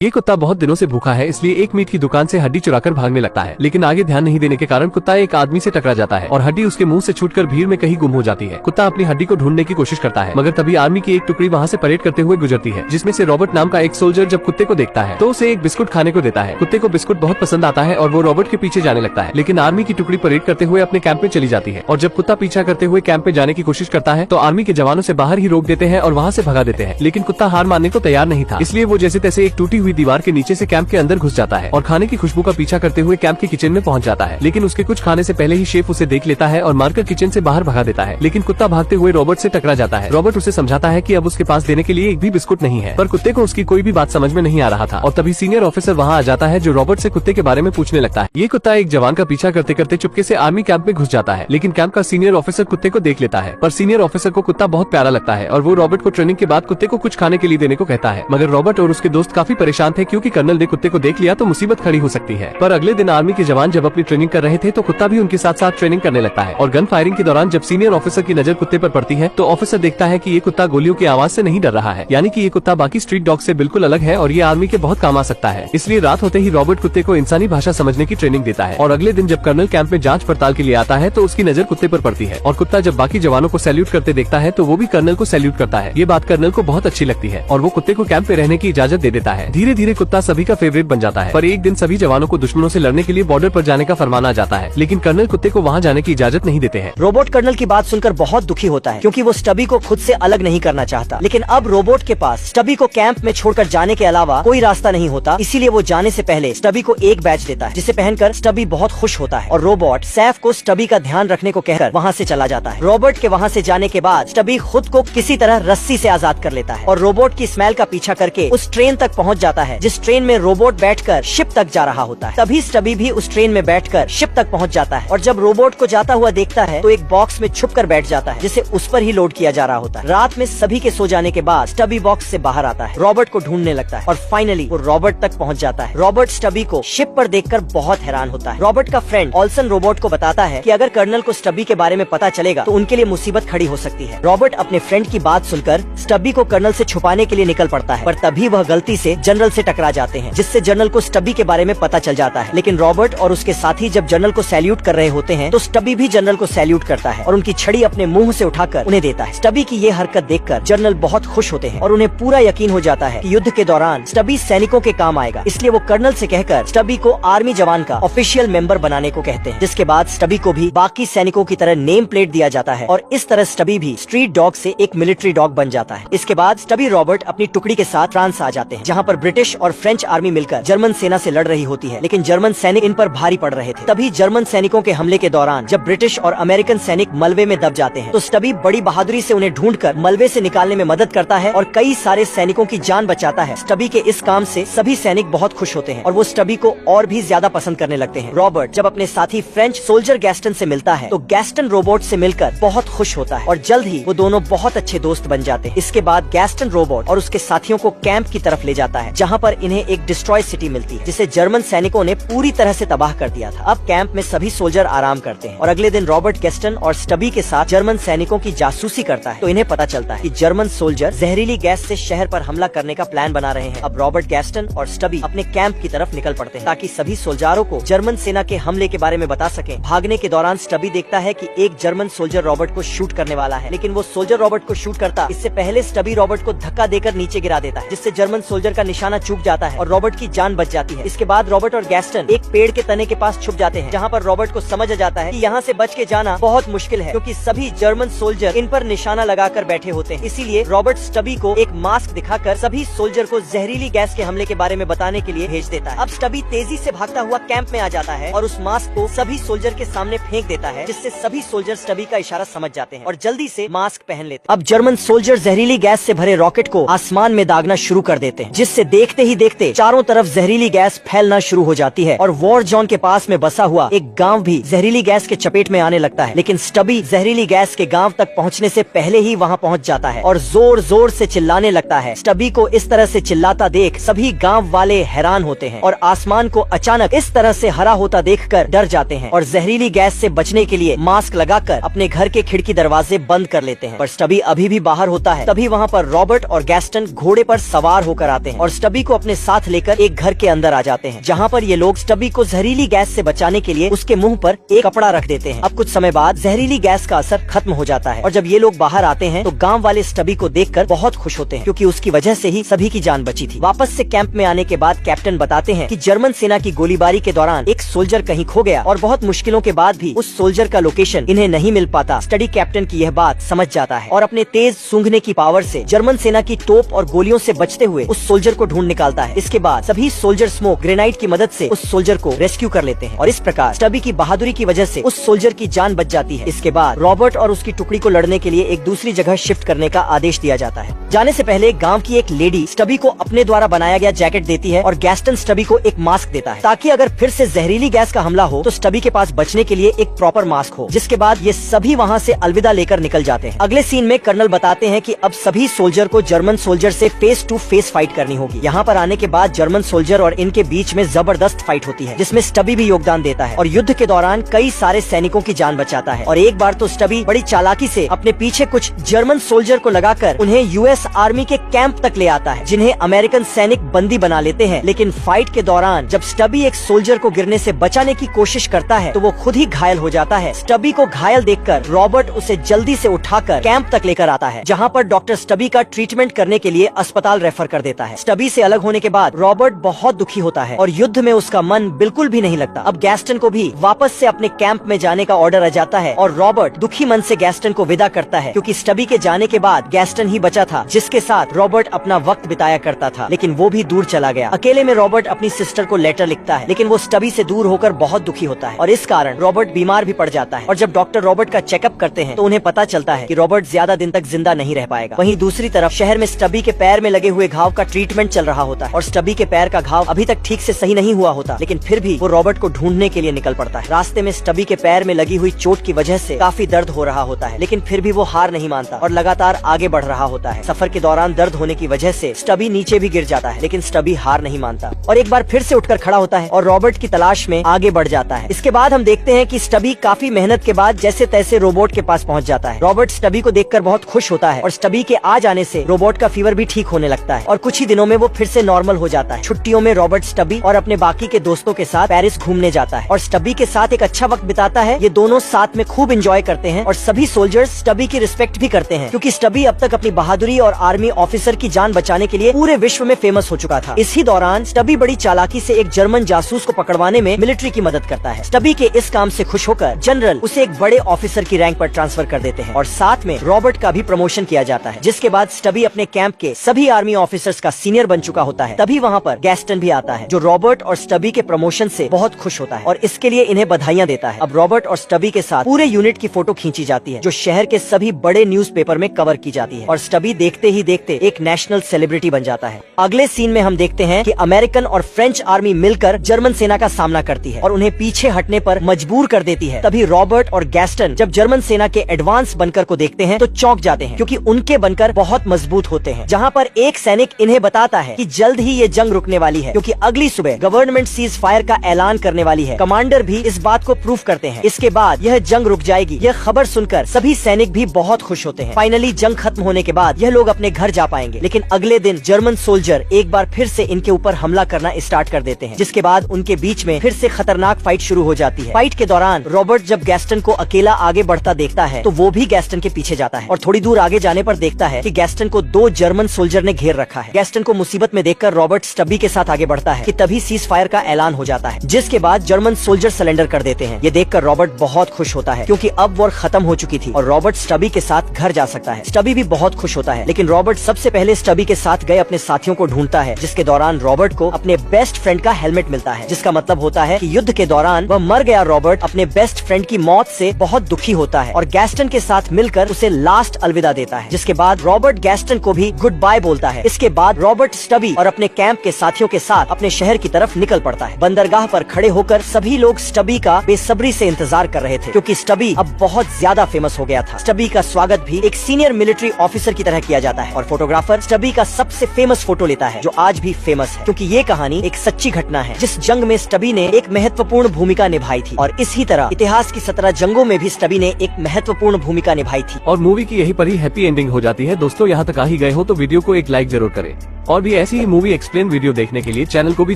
ये कुत्ता बहुत दिनों से भूखा है, इसलिए एक मीट की दुकान से हड्डी चुराकर भागने लगता है, लेकिन आगे ध्यान नहीं देने के कारण कुत्ता एक आदमी से टकरा जाता है और हड्डी उसके मुंह से छूटकर भीड़ में कहीं गुम हो जाती है। कुत्ता अपनी हड्डी को ढूंढने की कोशिश करता है, मगर तभी आर्मी की एक टुकड़ी वहाँ से परेड करते हुए गुजरती है, जिसमें से रॉबर्ट नाम का एक सोल्जर जब कुत्ते को देखता है तो उसे एक बिस्कुट खाने को देता है। कुत्ते को बिस्कुट बहुत पसंद आता है और वो रॉबर्ट के पीछे जाने लगता है, लेकिन आर्मी की टुकड़ी परेड करते हुए अपने कैंप में चली जाती है और जब कुत्ता पीछा करते हुए कैंप में जाने की कोशिश करता है तो आर्मी के जवानों से बाहर ही रोक देते हैं और वहाँ से भगा देते हैं। लेकिन कुत्ता हार मानने को तैयार नहीं था, इसलिए वो जैसे तैसे एक टूटी हुई दीवार के नीचे से कैंप के अंदर घुस जाता है और खाने की खुशबू का पीछा करते हुए कैंप के किचन में पहुंच जाता है। लेकिन उसके कुछ खाने से पहले ही शेफ उसे देख लेता है और मारकर किचन से बाहर भगा देता है। लेकिन कुत्ता भागते हुए रॉबर्ट से टकरा जाता है। रॉबर्ट उसे समझाता है कि अब उसके पास देने के लिए एक भी बिस्कुट नहीं है, पर कुत्ते को उसकी कोई भी बात समझ में नहीं आ रहा था और तभी सीनियर ऑफिसर वहाँ आ जाता है जो रॉबर्ट से कुत्ते के बारे में पूछने लगता है। ये कुत्ता एक जवान का पीछा करते करते चुपके से आर्मी कैंप में घुस जाता है, लेकिन कैंप का सीनियर ऑफिसर कुत्ते को देख लेता है। पर सीनियर ऑफिसर को कुत्ता बहुत प्यारा लगता है और वो रॉबर्ट को ट्रेनिंग के बाद कुत्ते को कुछ खाने के लिए देने को कहता है। मगर रॉबर्ट और उसके दोस्त काफी परेशान थे, क्योंकि कर्नल ने कुत्ते को देख लिया तो मुसीबत खड़ी हो सकती है। पर अगले दिन आर्मी के जवान जब अपनी ट्रेनिंग कर रहे थे तो कुत्ता भी उनके साथ साथ ट्रेनिंग करने लगता है और गन फायरिंग के दौरान जब सीनियर ऑफिसर की नजर कुत्ते पर पड़ती है तो ऑफिसर देखता है कि ये कुत्ता गोलियों की आवाज से नहीं डर रहा है, यानी कि ये कुत्ता बाकी स्ट्रीट डॉग से बिल्कुल अलग है और ये आर्मी के बहुत काम आ सकता है। इसलिए रात होते ही रॉबर्ट कुत्ते को इंसानी भाषा समझने की ट्रेनिंग देता है और अगले दिन जब कर्नल कैंप में जांच पड़ताल के लिए आता है तो उसकी नजर कुत्ते पर पड़ती है और कुत्ता जब बाकी जवानों को सैल्यूट करते देखता है तो वो भी कर्नल को सैल्यूट करता है। ये बात कर्नल को बहुत अच्छी लगती है और वो कुत्ते को कैंप में रहने की इजाजत दे देता है। धीरे धीरे कुत्ता सभी का फेवरेट बन जाता है। पर एक दिन सभी जवानों को दुश्मनों से लड़ने के लिए बॉर्डर पर जाने का फरमान आ जाता है, लेकिन कर्नल कुत्ते को वहाँ जाने की इजाजत नहीं देते हैं। रोबोट कर्नल की बात सुनकर बहुत दुखी होता है, क्योंकि वो स्टबी को खुद से अलग नहीं करना चाहता। लेकिन अब रोबोट के पास स्टबी को कैंप में छोड़कर जाने के अलावा कोई रास्ता नहीं होता, इसीलिए वो जाने से पहले स्टबी को एक बैच देता है, जिसे पहनकर स्टबी बहुत खुश होता है और रोबोट सैफ को स्टबी का ध्यान रखने को कहकर वहाँ से चला जाता है। रोबोट के वहाँ से जाने के बाद स्टबी खुद को किसी तरह रस्सी से आजाद कर लेता है और रोबोट की स्मेल का पीछा करके उस ट्रेन तक पहुँच जाता है जिस ट्रेन में रोबोट बैठकर शिप तक जा रहा होता है। तभी स्टबी भी उस ट्रेन में बैठकर शिप तक पहुँच जाता है और जब रोबोट को जाता हुआ देखता है तो एक बॉक्स में छुपकर बैठ जाता है, जिसे उस पर ही लोड किया जा रहा होता है। रात में सभी के सो जाने के बाद स्टबी बॉक्स से बाहर आता है, रॉबर्ट को ढूंढने लगता है और फाइनली वो रॉबर्ट तक पहुंच जाता है। रॉबर्ट स्टबी को शिप पर देखकर बहुत हैरान होता है। रॉबर्ट का फ्रेंड ऑल्सन रोबोट को बताता है कि अगर कर्नल को स्टबी के बारे में पता चलेगा तो उनके लिए मुसीबत खड़ी हो सकती है। रॉबर्ट अपने फ्रेंड की बात सुनकर स्टबी को कर्नल से छुपाने के लिए निकल पड़ता है, पर तभी वह गलती से जनरल से टकरा जाते हैं, जिससे जनरल को स्टबी के बारे में पता चल जाता है। लेकिन रॉबर्ट और उसके साथी जब जनरल को सैल्यूट कर रहे होते हैं तो स्टबी भी जनरल को सैल्यूट करता है और उनकी छड़ी अपने मुंह से उठाकर उन्हें देता है। स्टबी की ये हरकत देखकर जनरल बहुत खुश होते हैं और उन्हें पूरा यकीन हो जाता है कि युद्ध के दौरान स्टबी सैनिकों के काम आएगा, इसलिए वो कर्नल से कहकर स्टबी को आर्मी जवान का ऑफिशियल मेंबर बनाने को कहते हैं। जिसके बाद स्टबी को भी बाकी सैनिकों की तरह नेम प्लेट दिया जाता है और इस तरह स्टबी भी स्ट्रीट डॉग से एक मिलिट्री डॉग बन जाता है। इसके बाद स्टबी रॉबर्ट अपनी टुकड़ी के साथ फ्रांस आ जाते हैं, जहाँ पर ब्रिटिश और फ्रेंच आर्मी मिलकर जर्मन सेना से लड़ रही होती है, लेकिन जर्मन सैनिक इन पर भारी पड़ रहे थे। तभी जर्मन सैनिकों के हमले के दौरान जब ब्रिटिश और अमेरिकन सैनिक मलबे में दब जाते हैं तो स्टबी बड़ी बहादुरी से उन्हें ढूंढकर मलबे से निकालने में मदद करता है और कई सारे सैनिकों की जान बचाता है। स्टबी के इस काम से सभी सैनिक बहुत खुश होते हैं और वो स्टबी को और भी ज्यादा पसंद करने लगते हैं। रॉबर्ट जब अपने साथी फ्रेंच सोल्जर गैस्टन से मिलता है तो गैस्टन रोबोट से मिलकर बहुत खुश होता है और जल्द ही वो दोनों बहुत अच्छे दोस्त बन जाते हैं। इसके बाद गैस्टन रोबोट और उसके साथियों को कैंप की तरफ ले जाता है, जहाँ पर इन्हें एक डिस्ट्रॉय सिटी मिलती है, जिसे जर्मन सैनिकों ने पूरी तरह से तबाह कर दिया था। अब कैंप में सभी सोल्जर आराम करते हैं और अगले दिन रॉबर्ट गैस्टन और स्टबी के साथ जर्मन सैनिकों की जासूसी करता है तो इन्हें पता चलता है कि जर्मन सोल्जर जहरीली गैस से शहर पर हमला करने का प्लान बना रहे हैं। अब रॉबर्ट गैस्टन और स्टबी अपने कैंप की तरफ निकल पड़ते हैं ताकि सभी सोल्जरों को जर्मन सेना के हमले के बारे में बता सकें। भागने के दौरान स्टबी देखता है कि एक जर्मन सोल्जर रॉबर्ट को शूट करने वाला है, लेकिन वो सोल्जर रॉबर्ट को शूट करता इससे पहले स्टबी रॉबर्ट को धक्का देकर नीचे गिरा देता है, जिससे जर्मन सोल्जर का निशाना चूक जाता है और रॉबर्ट की जान बच जाती है। इसके बाद रॉबर्ट और गैस्टन एक पेड़ के तने के पास छुप जाते हैं, जहाँ पर रॉबर्ट को समझ आ जाता है कि यहाँ से बच के जाना बहुत मुश्किल है, क्योंकि सभी जर्मन सोल्जर इन पर निशाना लगाकर बैठे होते हैं। इसीलिए रॉबर्ट स्टबी को एक मास्क दिखाकर सभी सोल्जर को जहरीली गैस के हमले के बारे में बताने के लिए भेज देता है। अब स्टबी तेजी से भागता हुआ कैंप में आ जाता है और उस मास्क को सभी सोल्जर के सामने फेंक देता है, जिससे सभी सोल्जर स्टबी का इशारा समझ जाते हैं और जल्दी से मास्क पहन लेते हैं। अब जर्मन सोल्जर जहरीली गैस से भरे रॉकेट को आसमान में दागना शुरू कर देते हैं, जिससे देखते ही देखते चारों तरफ जहरीली गैस फैलना शुरू हो जाती है और वॉर जोन के पास में बसा हुआ एक गाँव भी जहरीली गैस के चपेट में आने लगता है। लेकिन स्टबी जहरीली गैस के गाँव तक पहुँचने से पहले ही वहाँ पहुँच जाता है और जोर जोर से चिल्लाने लगता है। स्टबी को इस तरह से चिल्लाता देख सभी गांव वाले हैरान होते हैं और आसमान को अचानक इस तरह से हरा होता देखकर डर जाते हैं और जहरीली गैस से बचने के लिए मास्क लगाकर अपने घर के खिड़की दरवाजे बंद कर लेते हैं। पर स्टबी अभी भी बाहर होता है। तभी वहाँ पर रॉबर्ट और गैस्टन घोड़े पर सवार होकर आते हैं और स्टबी स्टबी को अपने साथ लेकर एक घर के अंदर आ जाते हैं, जहाँ पर ये लोग स्टबी को जहरीली गैस से बचाने के लिए उसके मुंह पर एक कपड़ा रख देते हैं। अब कुछ समय बाद जहरीली गैस का असर खत्म हो जाता है और जब ये लोग बाहर आते हैं तो गाँव वाले स्टबी को देखकर बहुत खुश होते हैं, क्योंकि उसकी वजह से ही सभी की जान बची थी। वापस से कैंप में आने के बाद कैप्टन बताते हैं कि जर्मन सेना की गोलीबारी के दौरान एक सोल्जर कहीं खो गया और बहुत मुश्किलों के बाद भी उस सोल्जर का लोकेशन इन्हें नहीं मिल पाता। स्टडी कैप्टन की यह बात समझ जाता है और अपने तेज सूंघने की पावर से जर्मन सेना की तोप और गोलियों से बचते हुए उस सोल्जर को ढूंढ निकालता है। इसके बाद सभी सोल्जर स्मोक ग्रेनाइड की मदद से उस सोल्जर को रेस्क्यू कर लेते हैं और इस प्रकार स्टबी की बहादुरी की वजह से उस सोल्जर की जान बच जाती है। इसके बाद रॉबर्ट और उसकी टुकड़ी को लड़ने के लिए एक दूसरी जगह शिफ्ट करने का आदेश दिया जाता है। जाने से पहले गांव की एक लेडी स्टबी को अपने द्वारा बनाया गया जैकेट देती है और गैस्टन स्टबी को एक मास्क देता है, ताकि अगर फिर से जहरीली गैस का हमला हो तो स्टबी के पास बचने के लिए एक प्रॉपर मास्क हो। जिसके बाद ये सभी वहाँ से अलविदा लेकर निकल जाते हैं। अगले सीन में कर्नल बताते हैं कि अब सभी सोल्जर को जर्मन सोल्जर से फेस टू फेस फाइट करनी होगी। यहाँ पर आने के बाद जर्मन सोल्जर और इनके बीच में जबरदस्त फाइट होती है, जिसमें स्टबी भी योगदान देता है और युद्ध के दौरान कई सारे सैनिकों की जान बचाता है। और एक बार तो स्टबी बड़ी चालाकी से अपने पीछे कुछ जर्मन सोल्जर को लगाकर उन्हें यूएस आर्मी के कैंप तक ले आता है, जिन्हें अमेरिकन सैनिक बंदी बना लेते हैं। लेकिन फाइट के दौरान जब स्टबी एक सोल्जर को गिरने से बचाने की कोशिश करता है तो वो खुद ही घायल हो जाता है। स्टबी को घायल देखकर रॉबर्ट उसे जल्दी से उठाकर कैंप तक लेकर आता है, जहाँ पर डॉक्टर स्टबी का ट्रीटमेंट करने के लिए अस्पताल रेफर कर देता है। स्टबी से अलग होने के बाद रॉबर्ट बहुत दुखी होता है और युद्ध में उसका मन बिल्कुल भी नहीं लगता। अब गैस्टन को भी वापस से अपने कैंप में जाने का ऑर्डर आ जाता है और रॉबर्ट दुखी मन से गैस्टन को विदा करता है, क्योंकि स्टबी के जाने के बाद गैस्टन ही बचा था जिसके साथ रॉबर्ट अपना वक्त बिताया करता था, लेकिन वो भी दूर चला गया। अकेले में रॉबर्ट अपनी सिस्टर को लेटर लिखता है, लेकिन वो स्टबी से दूर होकर बहुत दुखी होता है और इस कारण रॉबर्ट बीमार भी पड़ जाता है। और जब डॉक्टर रॉबर्ट का चेकअप करते हैं तो उन्हें पता चलता है कि रॉबर्ट ज्यादा दिन तक जिंदा नहीं रह पाएगा। वहीं दूसरी तरफ शहर में स्टबी के पैर में लगे हुए घाव का ट्रीटमेंट चल रहा होता है और स्टबी के पैर का घाव अभी तक ठीक से सही नहीं हुआ होता, लेकिन फिर भी वो रॉबर्ट को ढूंढने के लिए निकल पड़ता है। रास्ते में स्टबी के पैर में लगी हुई चोट की वजह से काफी दर्द हो रहा होता है, लेकिन फिर भी वो हार नहीं मानता और लगातार आगे बढ़ रहा होता है। सफर के दौरान दर्द होने की वजह से स्टबी नीचे भी गिर जाता है, लेकिन स्टबी हार नहीं मानता और एक बार फिर से उठकर खड़ा होता है और रॉबर्ट की तलाश में आगे बढ़ जाता है। इसके बाद हम देखते हैं कि स्टबी काफी मेहनत के बाद जैसे तैसे रोबोट के पास पहुंच जाता है। रॉबर्ट स्टबी को देखकर बहुत खुश होता है और स्टबी के आ जाने से रोबोट का फीवर भी ठीक होने लगता है और कुछ ही दिनों में वो फिर से नॉर्मल हो जाता है। छुट्टियों में रॉबर्ट स्टबी और अपने बाकी के दोस्तों के साथ पेरिस घूमने जाता है और स्टबी के साथ एक अच्छा वक्त बिताता है। ये दोनों साथ में खूब एंजॉय करते हैं और सभी सोल्जर्स स्टबी की रिस्पेक्ट भी करते हैं, क्योंकि स्टबी अब तक अपनी बहादुरी और आर्मी ऑफिसर की जान बचाने के लिए पूरे विश्व में फेमस हो चुका था। इसी दौरान स्टबी बड़ी चालाकी से एक जर्मन जासूस को पकड़वाने में मिलिट्री की मदद करता है। स्टबी के इस काम से खुश होकर जनरल उसे एक बड़े ऑफिसर की रैंक पर ट्रांसफर कर देते हैं और साथ में रॉबर्ट का भी प्रमोशन किया जाता है। जिसके बाद स्टबी अपने कैंप के सभी आर्मी ऑफिसर्स का सीनियर बन चुका होता है। तभी वहाँ पर गैस्टन भी आता है, जो रॉबर्ट और स्टबी के प्रमोशन से बहुत खुश होता है और इसके लिए इन्हें बधाइयाँ देता है। अब रॉबर्ट और स्टबी के साथ पूरे यूनिट की फोटो खींची जाती है, जो शहर के सभी बड़े न्यूज़पेपर में कवर की जाती है और स्टबी देखते ही देखते एक नेशनल सेलिब्रिटी बन जाता है। अगले सीन में हम देखते हैं कि अमेरिकन और फ्रेंच आर्मी मिलकर जर्मन सेना का सामना करती है और उन्हें पीछे हटने पर मजबूर कर देती है। तभी रॉबर्ट और गैस्टन जब जर्मन सेना के एडवांस बनकर को देखते हैं तो चौंक जाते हैं, क्योंकि उनके बनकर बहुत मजबूत होते हैं। जहाँ पर एक सैनिक इन्हें बताता है कि जल्द ही ये जंग रुकने वाली है, क्योंकि अगली सुबह गवर्नमेंट सीज फायर का ऐलान करने वाली है। कमांडर भी इस बात को प्रूफ करते हैं। इसके बाद यह जंग रुक जाएगी। यह खबर सुनकर सभी सैनिक भी बहुत खुश होते हैं। फाइनली जंग खत्म होने के बाद यह लोग अपने घर जा पाएंगे, लेकिन अगले दिन जर्मन सोल्जर एक बार फिर से इनके ऊपर हमला करना स्टार्ट कर देते हैं, जिसके बाद उनके बीच में फिर से खतरनाक फाइट शुरू हो जाती है। फाइट के दौरान रॉबर्ट जब गैस्टन को अकेला आगे बढ़ता देखता है तो वो भी गैस्टन के पीछे जाता है और थोड़ी दूर आगे जाने पर देखता है कि गैस्टन को 2 जर्मन सोल्जर ने घेर रखा है। गैस्टन को मुसीबत में देखकर रॉबर्ट स्टबी के साथ आगे बढ़ता है कि तभी सीज फायर का ऐलान हो जाता है, जिसके बाद जर्मन सोल्जर सरेंडर कर देते हैं। ये देखकर रॉबर्ट बहुत खुश होता है, क्योंकि अब वॉर खत्म हो चुकी थी और रॉबर्ट स्टबी के साथ घर जा सकता है। स्टबी भी बहुत खुश होता है, लेकिन रॉबर्ट सबसे पहले स्टबी के साथ गए अपने साथियों को ढूंढता है, जिसके दौरान रॉबर्ट को अपने बेस्ट फ्रेंड का हेलमेट मिलता है, जिसका मतलब होता है कि युद्ध के दौरान वह मर गया रॉबर्ट अपने बेस्ट फ्रेंड की मौत से बहुत दुखी होता है और गैस्टन के साथ मिलकर उसे लास्ट अलविदा देता है। जिसके बाद रॉबर्ट गैस्टन को भी गुड बाय बोलता है। इसके बाद रॉबर्ट स्टबी और अपने कैंप के साथियों के साथ अपने शहर की तरफ निकल पड़ता है। बंदरगाह पर खड़े होकर सभी लोग स्टबी का बेसब्री से इंतजार कर रहे थे, क्योंकि स्टबी अब बहुत ज्यादा फेमस हो गया था। स्टबी का स्वागत भी एक सीनियर मिलिट्री ऑफिसर की तरह किया जाता है और फोटोग्राफर स्टबी का सबसे फेमस फोटो लेता है, जो आज भी फेमस है, क्योंकि ये कहानी एक सच्ची घटना है जिस जंग में स्टबी ने एक महत्वपूर्ण भूमिका निभाई थी और इसी तरह इतिहास की 17 जंगों में भी स्टबी ने एक महत्वपूर्ण भूमिका निभाई थी। और मूवी की यही पर ही हैप्पी एंडिंग हो जाती है। दोस्तों यहाँ तक आ ही गए हो तो वीडियो को एक लाइक जरूर करें और भी ऐसी ही मूवी एक्सप्लेन वीडियो देखने के लिए चैनल को भी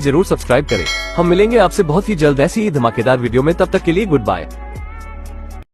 जरूर सब्सक्राइब करें। हम मिलेंगे आपसे बहुत ही जल्द ऐसी ही धमाकेदार वीडियो में, तब तक के लिए गुड बाय।